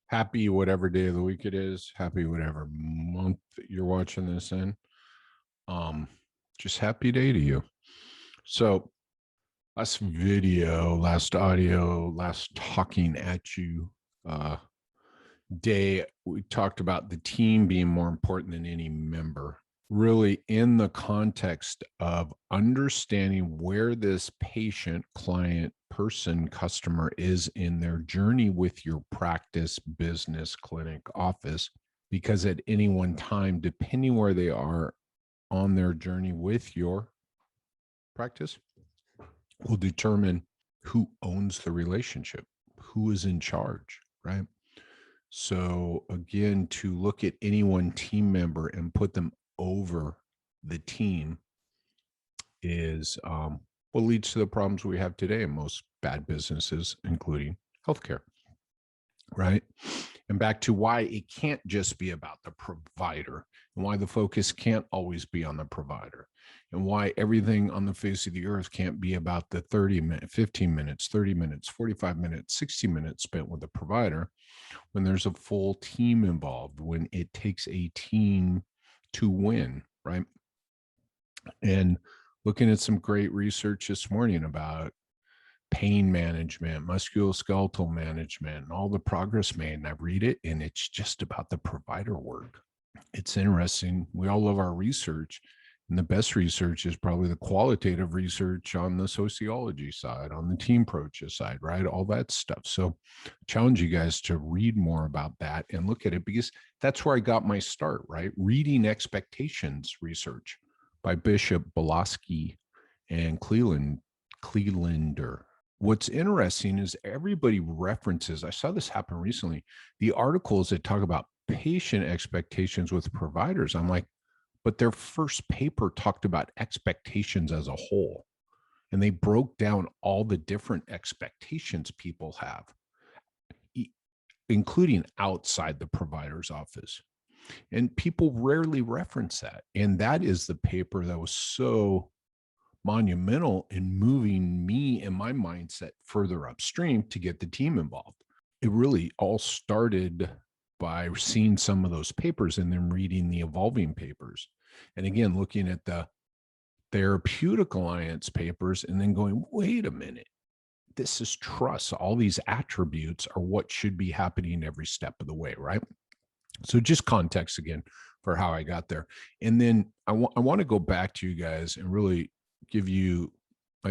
Happy whatever day of the week it is. Happy whatever month that you're watching this in. Um, just happy day to you. So last video, last audio, last talking at you day, we talked about the team being more important than any member. Really, in the context of understanding where this patient, client, person, customer is in their journey with your practice, business, clinic, office, because at any one time, depending where they are on their journey with your practice, will determine who owns the relationship, who is in charge, right? So again, to look at any one team member and put them over the team is what leads to the problems we have today in most bad businesses, including healthcare, right? And back to why it can't just be about the provider and why the focus can't always be on the provider and why everything on the face of the earth can't be about the 30 minutes, 15 minutes, 30 minutes, 45 minutes, 60 minutes spent with the provider when there's a full team involved, when it takes a team to win, right? And looking at some great research this morning about pain management, musculoskeletal management, and all the progress made. And I read it, and it's just about the provider work. It's interesting. We all love our research. And the best research is probably the qualitative research on the sociology side, on the team approaches side, right? All that stuff. So I challenge you guys to read more about that and look at it because that's where I got my start, right? Reading expectations research by Bishop, Belaski, and Clelander. What's interesting is everybody references, I saw this happen recently, the articles that talk about patient expectations with providers. I'm like, but their first paper talked about expectations as a whole. And they broke down all the different expectations people have, including outside the provider's office. And people rarely reference that. And that is the paper that was so monumental in moving me and my mindset further upstream to get the team involved. It really all started by seeing some of those papers and then reading the evolving papers. And again, looking at the therapeutic alliance papers and then going, wait a minute, this is trust. All these attributes are what should be happening every step of the way, right? So just context again for how I got there. And then I want to go back to you guys and really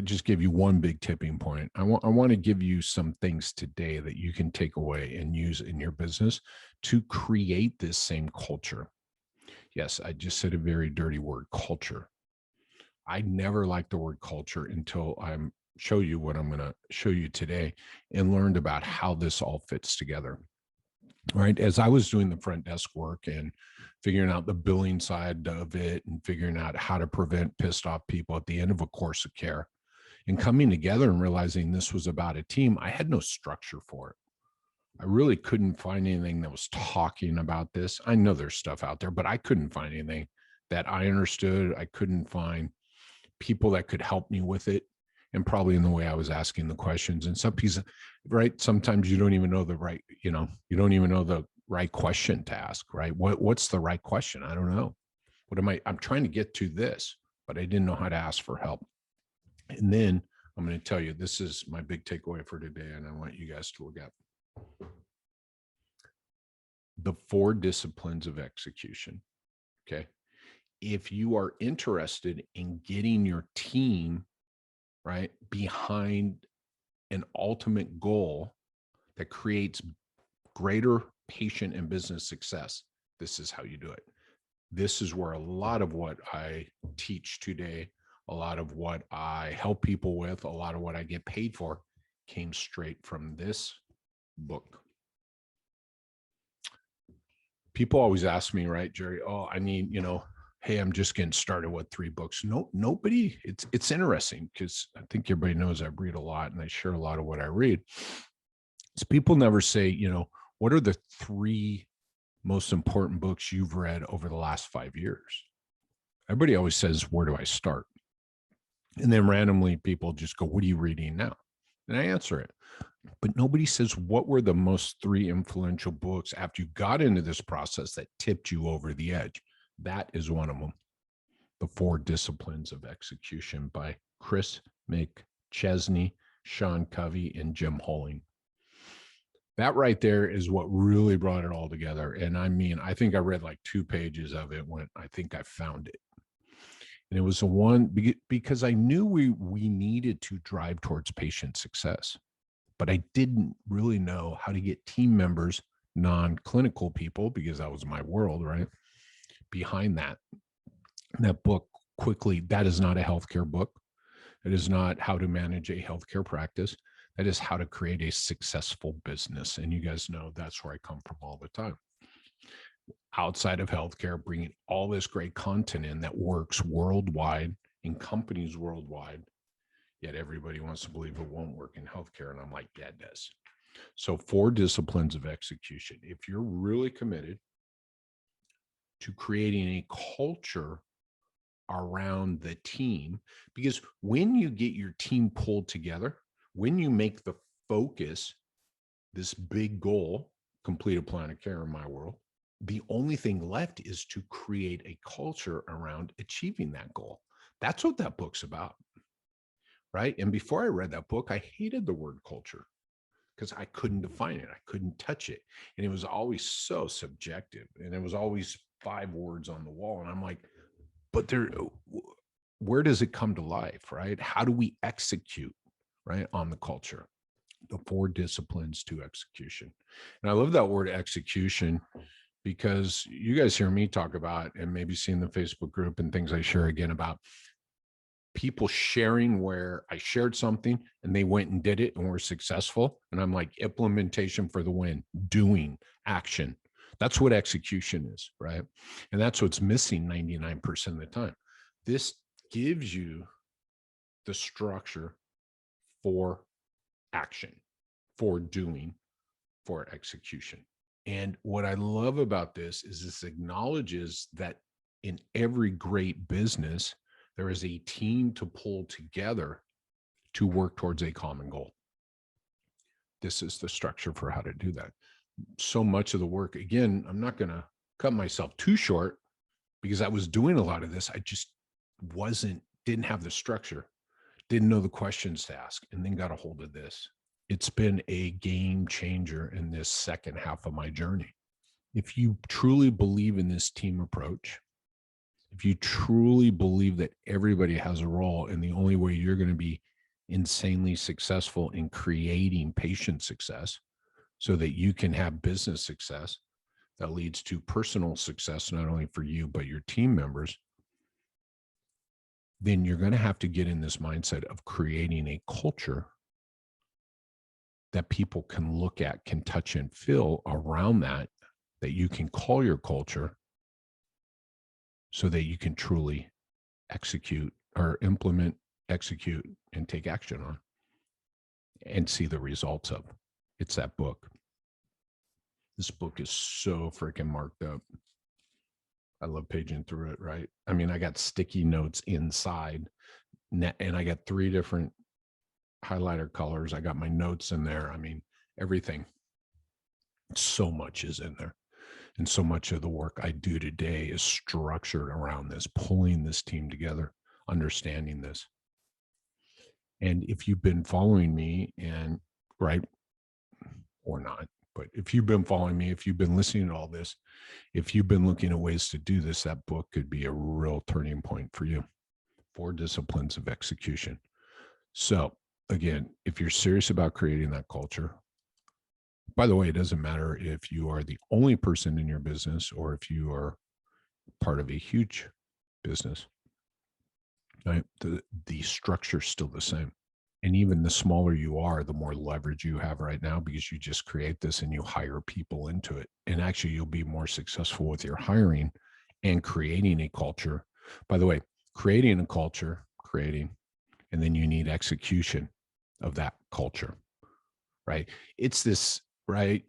just give you one big tipping point. I want to give you some things today that you can take away and use in your business to create this same culture. Yes, I just said a very dirty word, culture. I never liked the word culture until I'm show you what I'm going to show you today and learned about how this all fits together. Right. As I was doing the front desk work and figuring out the billing side of it and figuring out how to prevent pissed off people at the end of a course of care and coming together and realizing this was about a team, I had no structure for it. I really couldn't find anything that was talking about this. I know there's stuff out there, but I couldn't find anything that I understood. I couldn't find people that could help me with it. And probably in the way I was asking the questions and some piece, right? Sometimes you don't even know the right, you don't even know the right question to ask, right? What's the right question? I don't know. I'm trying to get to this, but I didn't know how to ask for help. And then I'm going to tell you, this is my big takeaway for today. And I want you guys to look at the 4 disciplines of execution. Okay. If you are interested in getting your team right behind an ultimate goal that creates greater patient and business success, this is how you do it. This is where a lot of what I teach today, a lot of what I help people with, a lot of what I get paid for came straight from this book. People always ask me, right, Jerry, oh, I need, hey, I'm just getting started with 3 books. No, nobody, it's interesting because I think everybody knows I read a lot and I share a lot of what I read. So people never say, what are the 3 most important books you've read over the last 5 years? Everybody always says, where do I start? And then randomly people just go, what are you reading now? And I answer it. But nobody says what were the most 3 influential books after you got into this process that tipped you over the edge. That is one of them. The 4 Disciplines of Execution by Chris McChesney, Sean Covey, and Jim Holling. That right there is what really brought it all together. And I mean, I think I read like 2 pages of it when I think I found it. And it was the one because I knew we needed to drive towards patient success, but I didn't really know how to get team members, non-clinical people, because that was my world, right? Behind that. That book quickly, that is not a healthcare book. It is not how to manage a healthcare practice. That is how to create a successful business. And you guys know that's where I come from all the time. Outside of healthcare, bringing all this great content in that works worldwide in companies worldwide, yet everybody wants to believe it won't work in healthcare. And I'm like, yeah, it does. So 4 Disciplines of Execution. If you're really committed to creating a culture around the team, because when you get your team pulled together, when you make the focus this big goal, complete a plan of care in my world, the only thing left is to create a culture around achieving that goal. That's what that book's about, right? And before I read that book, I hated the word culture because I couldn't define it. I couldn't touch it. And it was always so subjective. And it was always 5 words on the wall. And I'm like, but where does it come to life, right? How do we execute, right, on the culture? The 4 Disciplines to Execution. And I love that word execution because you guys hear me talk about, and maybe see in the Facebook group and things I share again about people sharing where I shared something and they went and did it and were successful. And I'm like, implementation for the win, doing, action. That's what execution is, right? And that's what's missing 99% of the time. This gives you the structure for action, for doing, for execution. And what I love about this is this acknowledges that in every great business, there is a team to pull together to work towards a common goal. This is the structure for how to do that. So much of the work, again, I'm not going to cut myself too short because I was doing a lot of this. I just didn't have the structure, didn't know the questions to ask, and then got a hold of this. It's been a game changer in this second half of my journey. If you truly believe in this team approach, if you truly believe that everybody has a role and the only way you're going to be insanely successful in creating patient success so that you can have business success that leads to personal success, not only for you, but your team members, then you're going to have to get in this mindset of creating a culture that people can look at, can touch and feel around that you can call your culture so that you can truly execute or implement, execute, and take action on and see the results of. It's that book. This book is so freaking marked up. I love paging through it, right? I mean, I got sticky notes inside and I got 3 different highlighter colors. I got my notes in there. I mean, everything. So much is in there. And so much of the work I do today is structured around this, pulling this team together, understanding this. And if you've been following me and right or not, but if you've been following me, if you've been listening to all this, if you've been looking at ways to do this, that book could be a real turning point for you. 4 Disciplines of Execution. So again, if you're serious about creating that culture, by the way, it doesn't matter if you are the only person in your business or if you are part of a huge business, right? The structure is still the same. And even the smaller you are, the more leverage you have right now because you just create this and you hire people into it. And actually, you'll be more successful with your hiring and creating a culture. By the way, creating a culture, and then you need execution of that culture, right? It's this, right?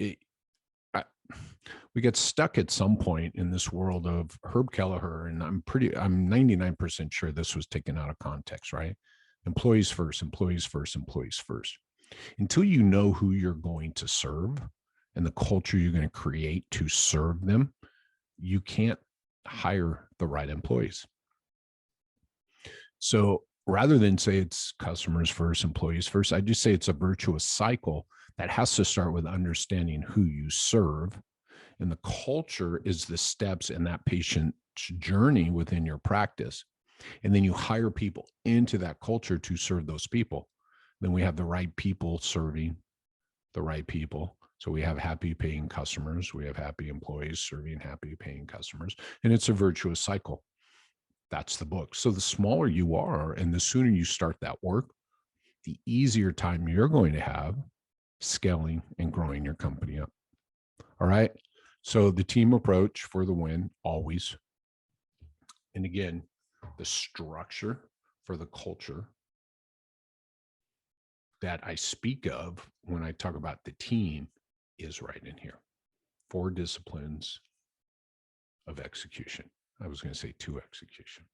We get stuck at some point in this world of Herb Kelleher, and I'm 99% sure this was taken out of context, right? Employees first, employees first, employees first. Until you know who you're going to serve and the culture you're going to create to serve them, you can't hire the right employees. So rather than say it's customers first, employees first, I just say it's a virtuous cycle that has to start with understanding who you serve. And the culture is the steps in that patient's journey within your practice. And then you hire people into that culture to serve those people. Then we have the right people serving the right people. So we have happy paying customers. We have happy employees serving happy paying customers. And it's a virtuous cycle. That's the book. So the smaller you are and the sooner you start that work, the easier time you're going to have scaling and growing your company up. All right. So the team approach for the win, always. And again, the structure for the culture that I speak of when I talk about the team is right in here. 4 disciplines of execution. I was going to say 2 execution.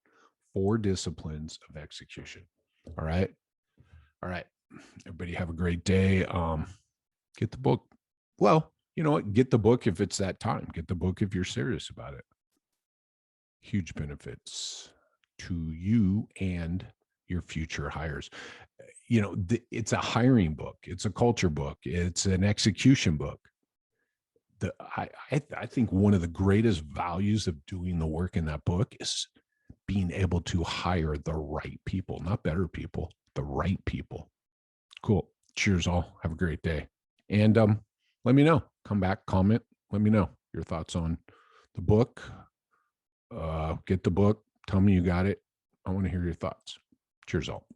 4 disciplines of execution. All right. All right. Everybody have a great day. Get the book. Well, you know what? Get the book if it's that time. Get the book if you're serious about it. Huge benefits to you and your future hires. You know, it's a hiring book. It's a culture book. It's an execution book. I think one of the greatest values of doing the work in that book is being able to hire the right people, not better people, the right people. Cool. Cheers all. Have a great day. And let me know. Come back, comment. Let me know your thoughts on the book. Get the book. Tell me you got it. I want to hear your thoughts. Cheers all.